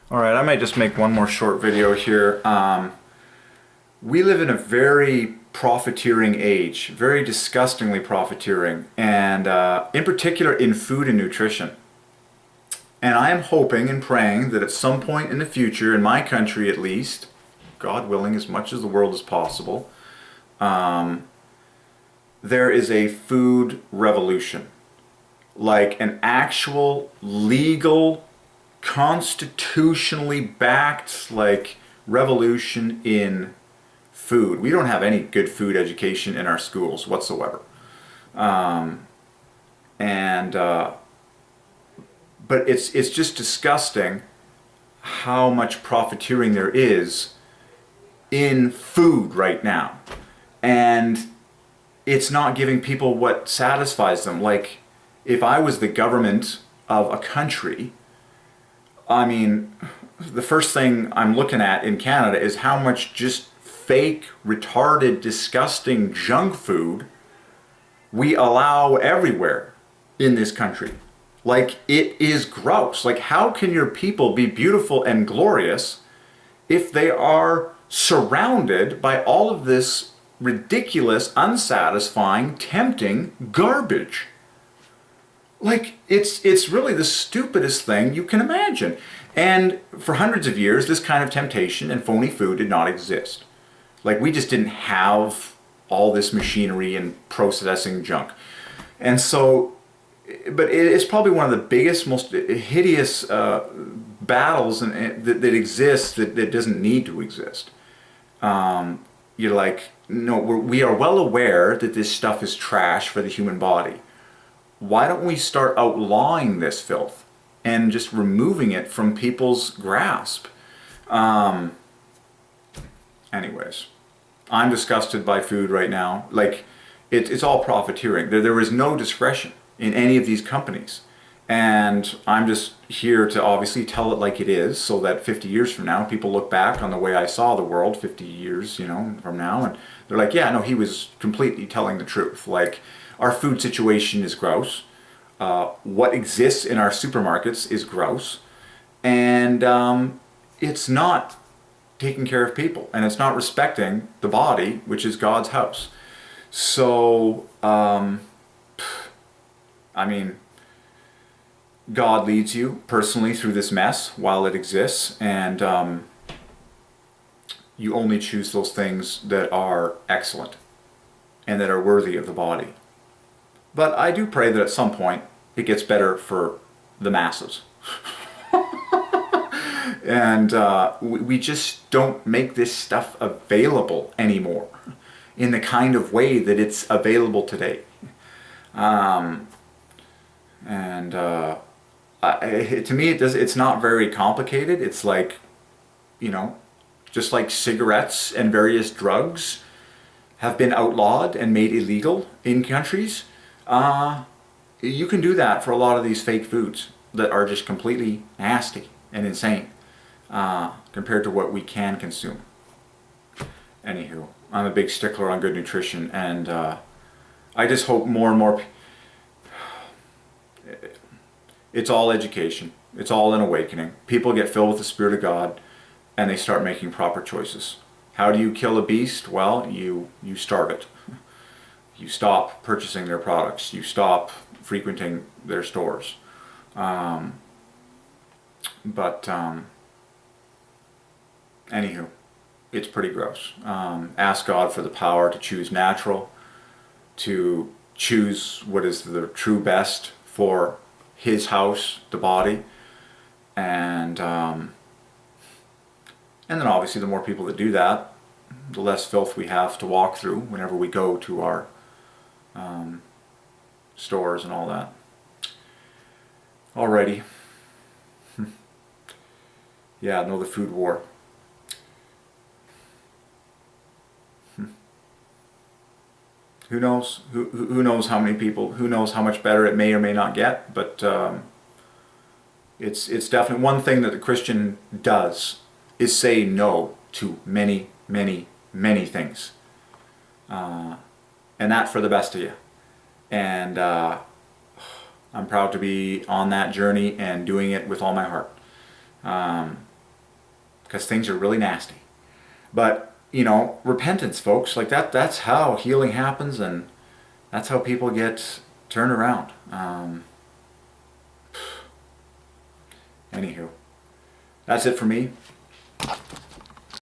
All right, I might just make one more short video here. We live in a very profiteering age, very disgustingly profiteering, and in particular in food and nutrition. And I am hoping and praying that at some point in the future, in my country at least, God willing, as much as the world is possible, there is a food revolution. Like an actual legal constitutionally backed like revolution in food. We don't have any good food education in our schools whatsoever. And but it's just disgusting how much profiteering there is in food right now. And it's not giving people what satisfies them. Like if I was the government of a country, I mean, the first thing I'm looking at in Canada is how much just fake, retarded, disgusting junk food we allow everywhere in this country. Like, it is gross. Like, how can your people be beautiful and glorious if they are surrounded by all of this ridiculous, unsatisfying, tempting garbage? Like, it's really the stupidest thing you can imagine. And for hundreds of years, this kind of temptation and phony food did not exist. Like, we just didn't have all this machinery and processing junk. And so, but it's probably one of the biggest, most hideous battles that exists that doesn't need to exist. You're like, no, we are well aware that this stuff is trash for the human body. Why don't we start outlawing this filth and just removing it from people's grasp? Anyways, I'm disgusted by food right now. Like, it's all profiteering. There is no discretion in any of these companies. And I'm just here to obviously tell it like it is, so that 50 years from now, people look back on the way I saw the world 50 years, from now, and they're like, yeah, no, he was completely telling the truth. Like, our food situation is gross. What exists in our supermarkets is gross. And it's not taking care of people. And it's not respecting the body, which is God's house. So, I mean, God leads you personally through this mess while it exists. And you only choose those things that are excellent and that are worthy of the body. But I do pray that at some point it gets better for the masses. And we just don't make this stuff available anymore in the kind of way that it's available today. To me, it's not very complicated. It's like, just like cigarettes and various drugs have been outlawed and made illegal in countries. You can do that for a lot of these fake foods that are just completely nasty and insane compared to what we can consume. Anywho, I'm a big stickler on good nutrition, and I just hope more and more. It's all education. It's all an awakening. People get filled with the Spirit of God, and they start making proper choices. How do you kill a beast? Well, you starve it. You stop purchasing their products. You stop frequenting their stores. Anywho, it's pretty gross. Ask God for the power to choose natural, to choose what is the true best for His house, the body, and then obviously the more people that do that, the less filth we have to walk through whenever we go to our stores and all that. Alrighty. Yeah, no, the food war. Who knows? Who knows how many people? Who knows how much better it may or may not get? But it's definitely one thing that the Christian does is say no to many, many, many things, and that for the best of you. And I'm proud to be on that journey and doing it with all my heart. because things are really nasty. But, you know, repentance, folks, like that's how healing happens, and that's how people get turned around. Anywho, that's it for me.